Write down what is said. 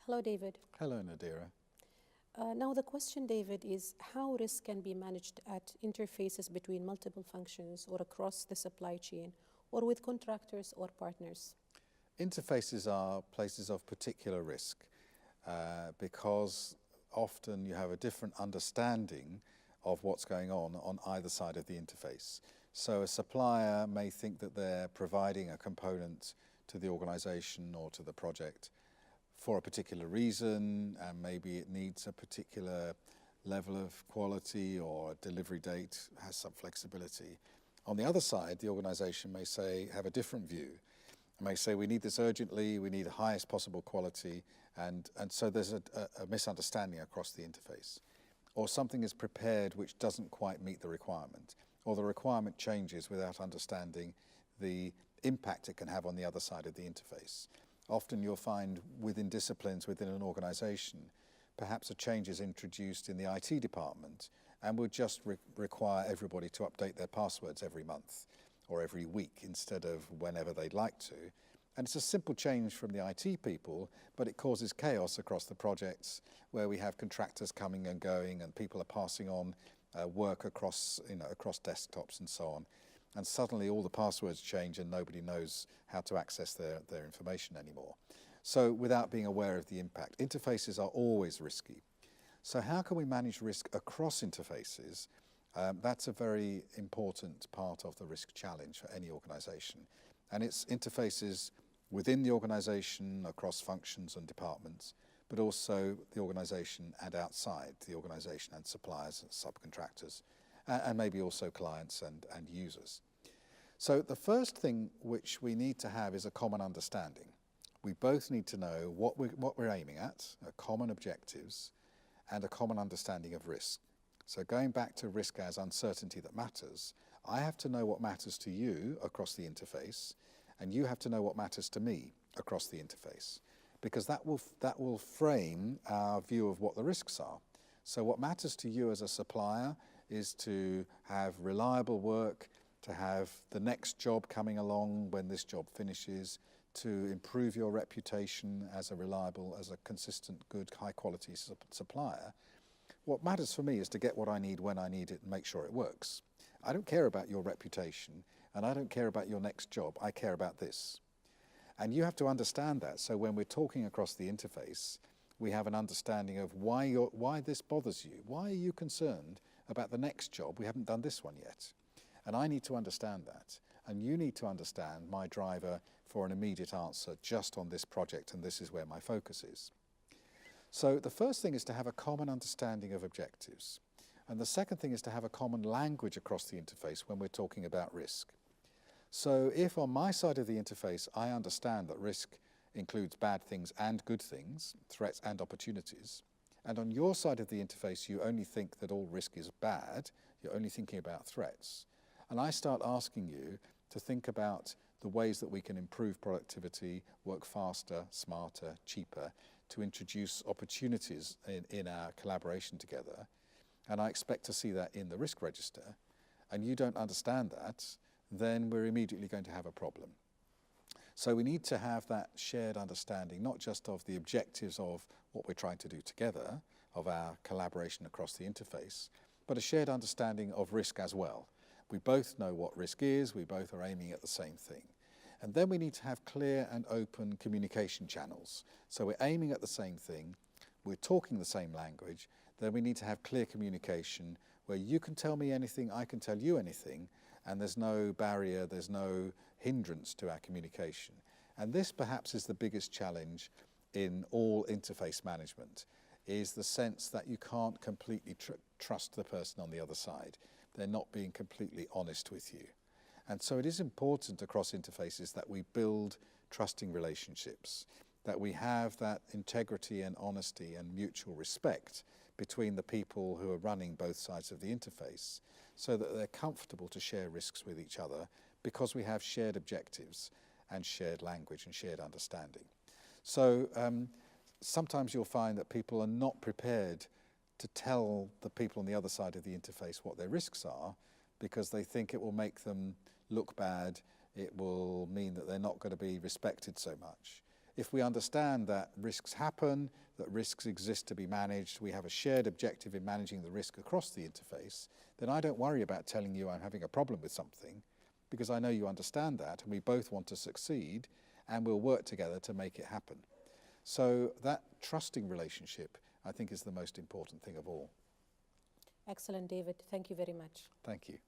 Hello, David. Hello, Nadira. Now the question, David, is how risk can be managed at interfaces between multiple functions or across the supply chain or with contractors or partners? Interfaces are places of particular risk because often you have a different understanding of what's going on either side of the interface. So a supplier may think that they're providing a component to the organization or to the project for a particular reason, and maybe it needs a particular level of quality or a delivery date has some flexibility. On the other side, the organization may have a different view. It may say, we need this urgently, we need the highest possible quality, and so there's a misunderstanding across the interface. Or something is prepared which doesn't quite meet the requirement, or the requirement changes without understanding the impact it can have on the other side of the interface. Often you'll find within disciplines within an organization, perhaps a change is introduced in the IT department and would just require everybody to update their passwords every month or every week instead of whenever they'd like to. And it's a simple change from the IT people, but it causes chaos across the projects where we have contractors coming and going and people are passing on work across desktops and so on. And suddenly all the passwords change and nobody knows how to access their information anymore. So without being aware of the impact, interfaces are always risky. So how can we manage risk across interfaces? That's a very important part of the risk challenge for any organization. And it's interfaces within the organization, across functions and departments, but also the organization and outside the organization and suppliers and subcontractors, and maybe also clients and users. So the first thing which we need to have is a common understanding. We both need to know what we're aiming at, common objectives, and a common understanding of risk. So going back to risk as uncertainty that matters, I have to know what matters to you across the interface, and you have to know what matters to me across the interface, because that will frame our view of what the risks are. So what matters to you as a supplier is to have reliable work, to have the next job coming along when this job finishes, to improve your reputation as a reliable, as a consistent, good, high-quality supplier. What matters for me is to get what I need when I need it and make sure it works. I don't care about your reputation, and I don't care about your next job. I care about this. And you have to understand that. So when we're talking across the interface, we have an understanding of why this bothers you. Why are you concerned about the next job? We haven't done this one yet. And I need to understand that. And you need to understand my driver for an immediate answer just on this project, and this is where my focus is. So the first thing is to have a common understanding of objectives. And the second thing is to have a common language across the interface when we're talking about risk. So if on my side of the interface I understand that risk includes bad things and good things, threats and opportunities, and on your side of the interface you only think that all risk is bad, you're only thinking about threats, and I start asking you to think about the ways that we can improve productivity, work faster, smarter, cheaper, to introduce opportunities in our collaboration together, and I expect to see that in the risk register, and you don't understand that, then we're immediately going to have a problem. So we need to have that shared understanding, not just of the objectives of what we're trying to do together, of our collaboration across the interface, but a shared understanding of risk as well. We both know what risk is, we both are aiming at the same thing. And then we need to have clear and open communication channels. So we're aiming at the same thing, we're talking the same language, then we need to have clear communication where you can tell me anything, I can tell you anything, and there's no barrier, there's no hindrance to our communication. And this perhaps is the biggest challenge in all interface management, is the sense that you can't completely trust the person on the other side. They're not being completely honest with you. And so it is important across interfaces that we build trusting relationships, that we have that integrity and honesty and mutual respect between the people who are running both sides of the interface, so that they're comfortable to share risks with each other because we have shared objectives and shared language and shared understanding. So sometimes you'll find that people are not prepared to tell the people on the other side of the interface what their risks are because they think it will make them look bad, it will mean that they're not going to be respected so much. If we understand that risks happen, that risks exist to be managed, we have a shared objective in managing the risk across the interface, then I don't worry about telling you I'm having a problem with something, because I know you understand that and we both want to succeed and we'll work together to make it happen. So that trusting relationship, I think, is the most important thing of all. Excellent, David. Thank you very much. Thank you.